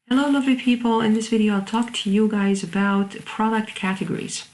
Hello lovely people, in this video I'll talk to you guys about product categories.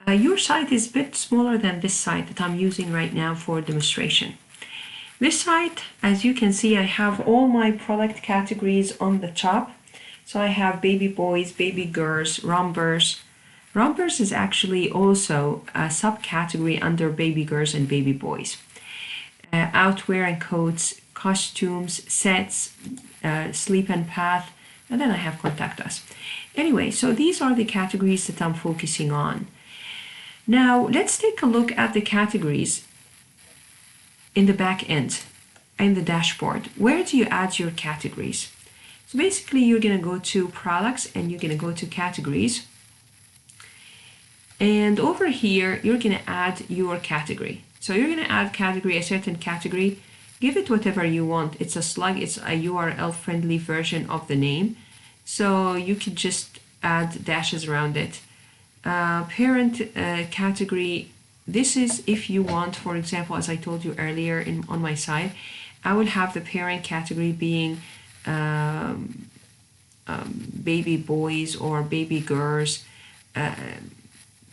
Your site is a bit smaller than this site that I'm using right now for demonstration. This site, as you can see, I have all my product categories on the top. So I have baby boys, baby girls, rompers. Rompers is actually also a subcategory under baby girls and baby boys. Outwear and coats, costumes, sets, sleep and path, and then I have contact us. Anyway, so these are the categories that I'm focusing on. Now let's take a look at the categories in the back end, in the dashboard. Where do you add your categories? So basically you're going to go to products and you're going to go to categories. And over here, you're going to add your category. So you're going to add category, a certain category. Give it whatever you want. It's a slug, it's a URL friendly version of the name. So you could just add dashes around it. Parent category. This is if you want, for example, as I told you earlier on my site, I will have the parent category being baby boys or baby girls.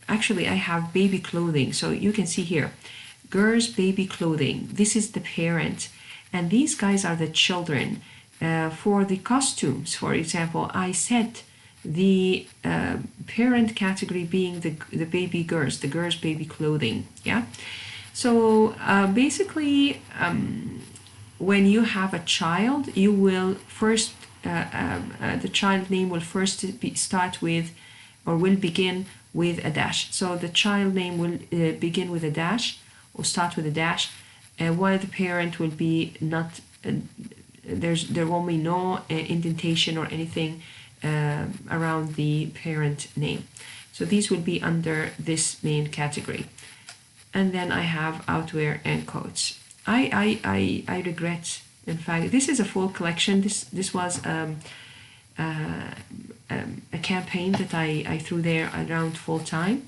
Actually, I have baby clothing. So you can see here, girls baby clothing. This is the parent. And these guys are the children. For the costumes, for example, I set the parent category being the baby girls, the girls baby clothing. Yeah. So basically, when you have a child, you will first, the child name will first start with, or will begin with a dash. So the child name will begin with a dash or start with a dash, while the parent will be not, there won't be no indentation or anything around the parent name. So these will be under this main category. And then I have outwear and coats. I regret, in fact, this is a full collection. This was a campaign that I threw there around full time,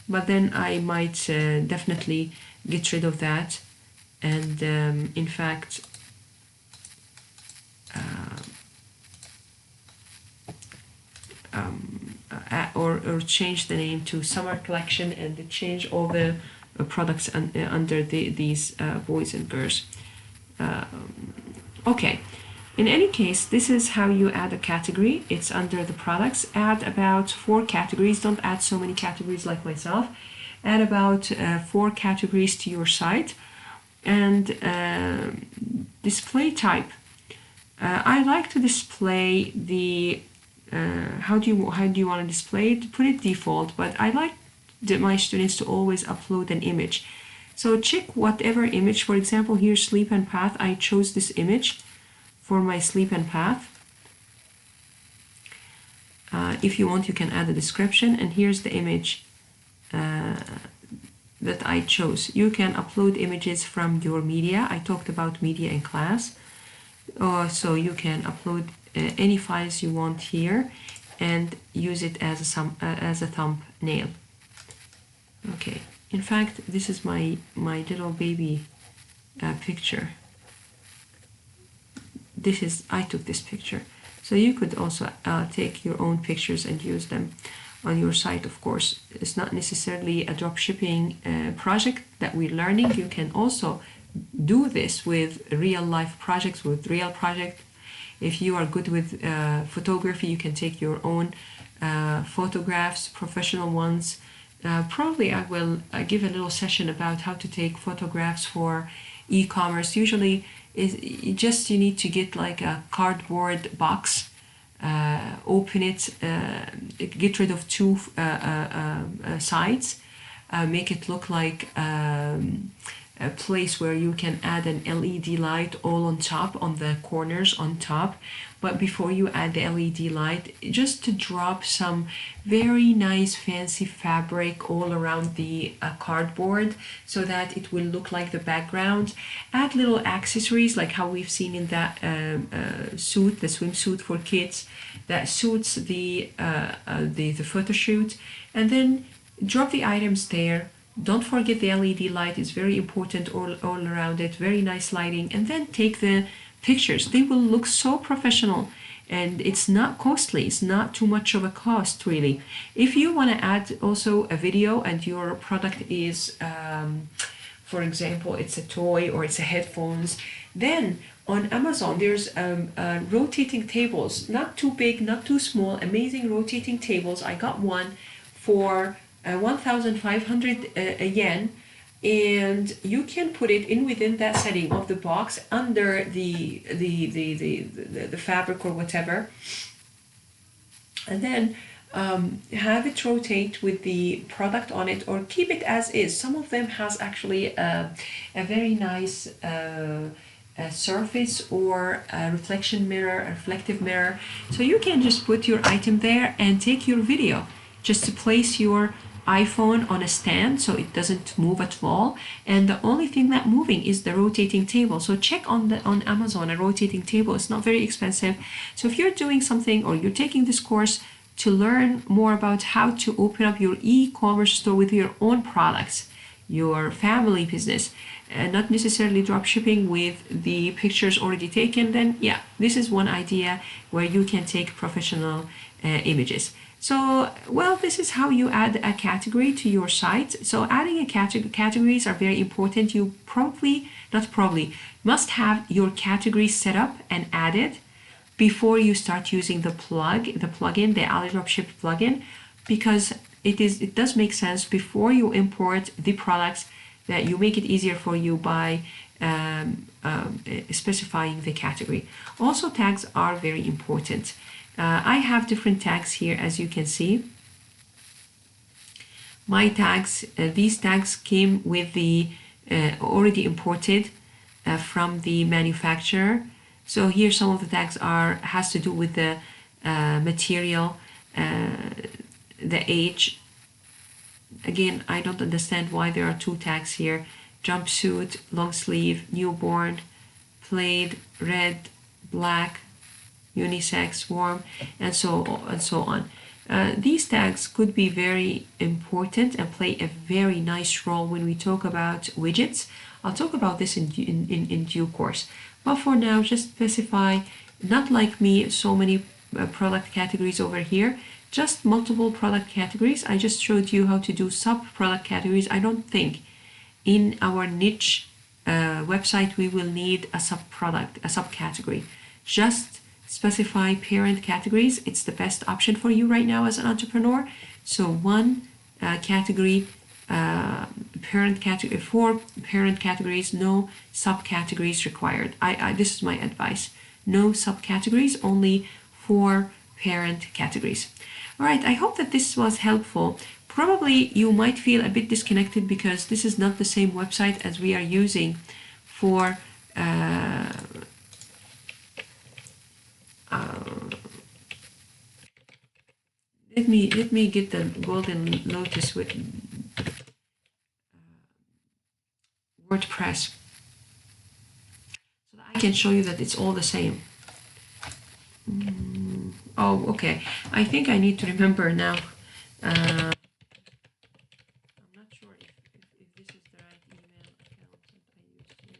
but then I might definitely get rid of that, and in fact or change the name to summer collection and change all the products under these boys and girls. Okay. In any case, this is how you add a category. It's under the products. Add about 4 categories. Don't add so many categories like myself. Add about 4 categories to your site. And display type. I like to display the how do you want to display it? Put it default, but I like my students to always upload an image. So check whatever image. For example, here sleep and path. I chose this image for my sleep and path. If you want, you can add a description, and here's the image that I chose. You can upload images from your media. I talked about media in class. So you can upload any files you want here and use it as a thumbnail. Okay, in fact, this is my little baby picture. I took this picture. So you could also take your own pictures and use them on your site, of course. It's not necessarily a dropshipping project that we're learning. You can also do this with real life projects, with real project. If you are good with photography, you can take your own photographs, professional ones. Probably I will give a little session about how to take photographs for e-commerce. Usually you need to get like a cardboard box, open it, get rid of 2 sides, make it look like a place where you can add an LED light all on top, on the corners on top. But before you add the LED light, just to drop some very nice fancy fabric all around the cardboard so that it will look like the background. Add little accessories like how we've seen in that suit, the swimsuit for kids that suits the photo shoot, and then drop the items there. Don't forget the LED light is very important all around it, very nice lighting, and then take the pictures. They will look so professional and it's not costly. It's not too much of a cost, really. If you want to add also a video and your product is for example, it's a toy or it's a headphones, then on Amazon there's rotating tables, not too big, not too small, amazing rotating tables. I got one for 1,500 yen, and you can put it in within that setting of the box under the fabric or whatever, and then have it rotate with the product on it, or keep it as is. Some of them has actually a very nice a surface or a reflection mirror, a reflective mirror, so you can just put your item there and take your video. Just to place your iPhone on a stand so it doesn't move at all, and the only thing that moving is the rotating table. So check on Amazon a rotating table. It's not very expensive. So if you're doing something or you're taking this course to learn more about how to open up your e-commerce store with your own products, your family business, and not necessarily drop shipping with the pictures already taken, then yeah, this is one idea where you can take professional images. So, well, this is how you add a category to your site. So adding a categories are very important. You must have your category set up and added before you start using the plugin, the Dropship plugin, because it does make sense before you import the products that you make it easier for you by specifying the category. Also, tags are very important. I have different tags here, as you can see. My tags, these tags came with the already imported from the manufacturer. So here some of the tags has to do with the material, the age. Again, I don't understand why there are two tags here: jumpsuit, long sleeve, newborn, plaid, red, black, unisex, warm, and so on. These tags could be very important and play a very nice role when we talk about widgets. I'll talk about this in due course. But for now, just specify, not like me, so many product categories over here, just multiple product categories. I just showed you how to do sub-product categories. I don't think in our niche website we will need a sub-product, a subcategory. Just specify parent categories. It's the best option for you right now as an entrepreneur. So one category, parent category, 4 parent categories, no subcategories required. This is my advice. No subcategories, only 4 parent categories. All right, I hope that this was helpful. Probably you might feel a bit disconnected because this is not the same website as we are using for let me get the golden lotus with WordPress so that I can show you that it's all the same. Oh, okay. I think I need to remember now. I'm not sure if this is the right email account that I used here.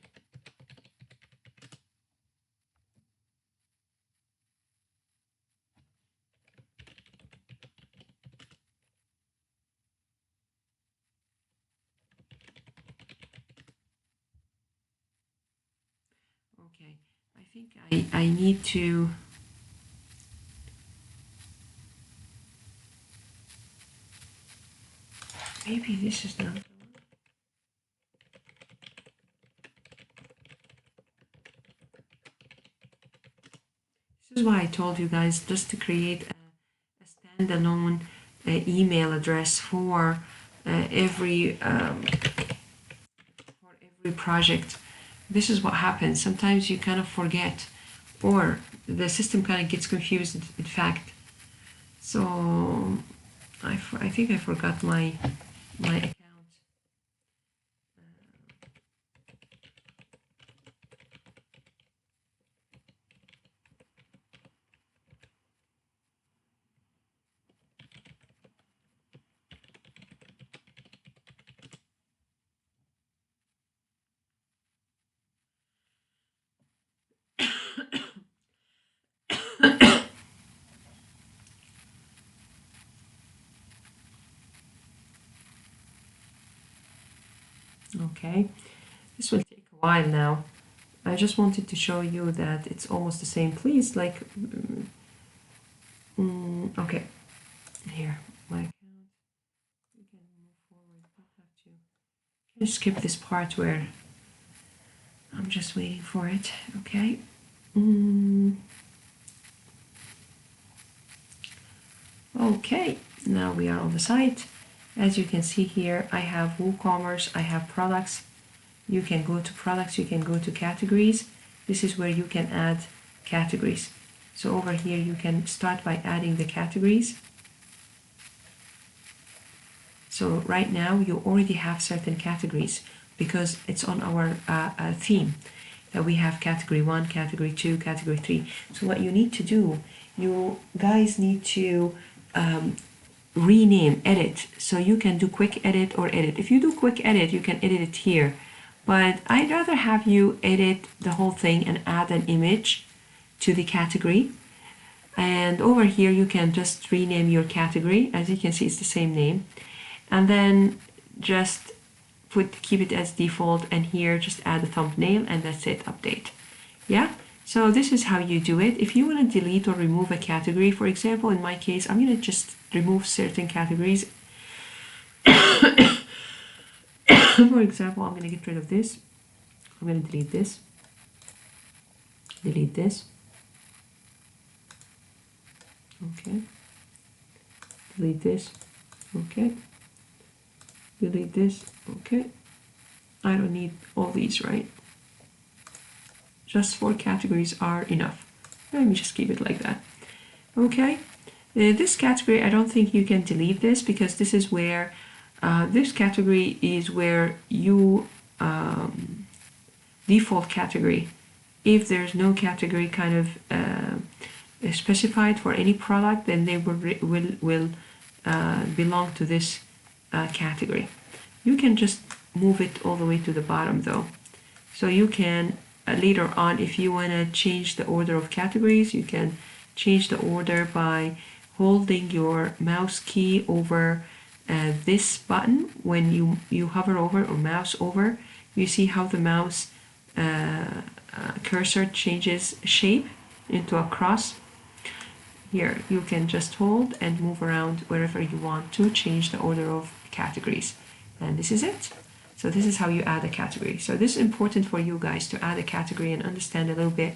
Okay, I think I need to. Maybe this is not the one. This is why I told you guys just to create a standalone email address for every project. This is what happens. Sometimes you kind of forget, or the system kind of gets confused, in fact. So I think I forgot my account. Okay, this will take a while now. I just wanted to show you that it's almost the same. Please, like, okay, here, my account. We can move forward. Don't have to. Can skip this part where I'm just waiting for it. Okay. Okay, now we are on the site. As you can see here, I have WooCommerce, I have products. You can go to products, you can go to categories. This is where you can add categories. So over here, you can start by adding the categories. So right now, you already have certain categories because it's on our theme that we have category 1, category 2, category 3. So what you need to do, you guys need to rename, edit. So you can do quick edit or edit. If you do quick edit, you can edit it here. But I'd rather have you edit the whole thing and add an image to the category. And over here, you can just rename your category. As you can see, it's the same name. And then just keep it as default, and here just add a thumbnail, and that's it, update. Yeah, so this is how you do it. If you want to delete or remove a category, for example, in my case, I'm going to just remove certain categories. For example, I'm going to get rid of this. I'm going to delete this. Delete this. Okay. Delete this. Okay. Delete this. Okay. I don't need all these, right? Just 4 categories are enough. Let me just keep it like that. Okay. This category, I don't think you can delete this because this is where this category is where you default category. If there's no category kind of specified for any product, then they will belong to this category. You can just move it all the way to the bottom though. So you can later on, if you want to change the order of categories, you can change the order by holding your mouse key over this button. When you hover over or mouse over, you see how the mouse cursor changes shape into a cross. Here you can just hold and move around wherever you want to change the order of categories. And this is it. So this is how you add a category. So this is important for you guys to add a category and understand a little bit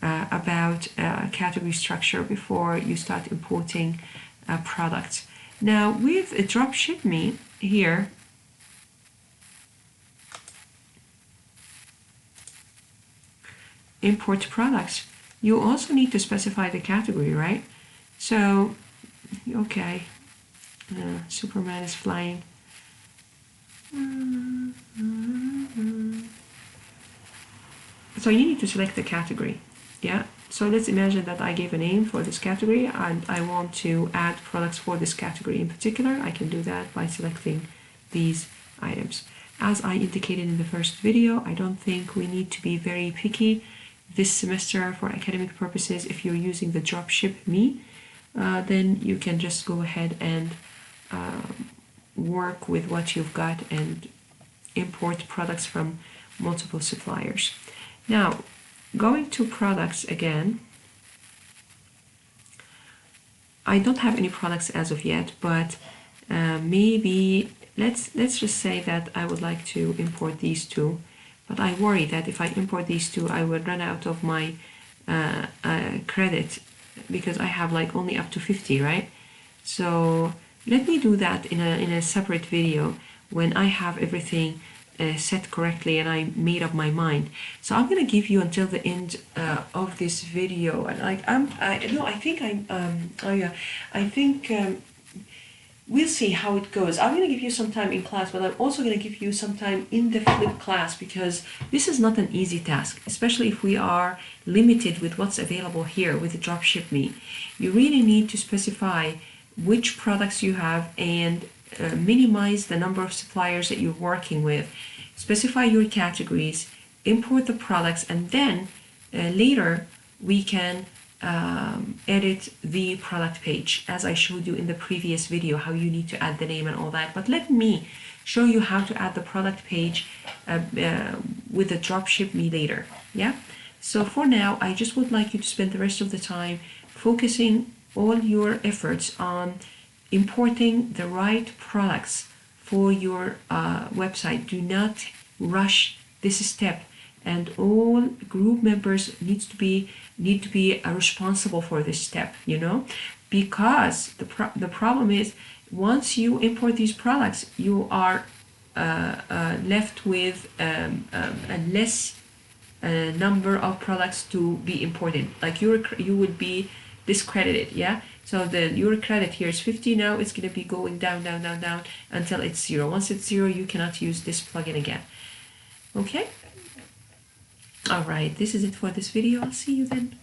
about category structure before you start importing products. Now with Dropship Me here, import products, you also need to specify the category, right? So, okay, Superman is flying. So you need to select the category, yeah? So let's imagine that I gave a name for this category and I want to add products for this category in particular. I can do that by selecting these items. As I indicated in the first video, I don't think we need to be very picky this semester for academic purposes. If you're using the Dropship Me, then you can just go ahead and work with what you've got and import products from multiple suppliers. Now, going to products again, I don't have any products as of yet, but maybe let's just say that I would like to import these two, but I worry that if I import these two, I would run out of my credit because I have like only up to 50, right? So let me do that in a separate video when I have everything set correctly and I made up my mind. So I'm gonna give you until the end of this video. And we'll see how it goes. I'm gonna give you some time in class, but I'm also gonna give you some time in the flipped class because this is not an easy task, especially if we are limited with what's available here with the Dropship Me. You really need to specify which products you have and minimize the number of suppliers that you're working with. Specify your categories, import the products, and then later we can edit the product page as I showed you in the previous video, how you need to add the name and all that. But let me show you how to add the product page with the dropship me later. Yeah. So for now, I just would like you to spend the rest of the time focusing all your efforts on importing the right products for your website. Do not rush this step, and all group members need to be responsible for this step, you know, because the problem is once you import these products, you are left with a less number of products to be imported. Like you would be discredited. Yeah. So your credit here is 50. Now it's going to be going down until it's 0. Once it's 0, you cannot use this plugin again. Okay. All right. This is it for this video. I'll see you then.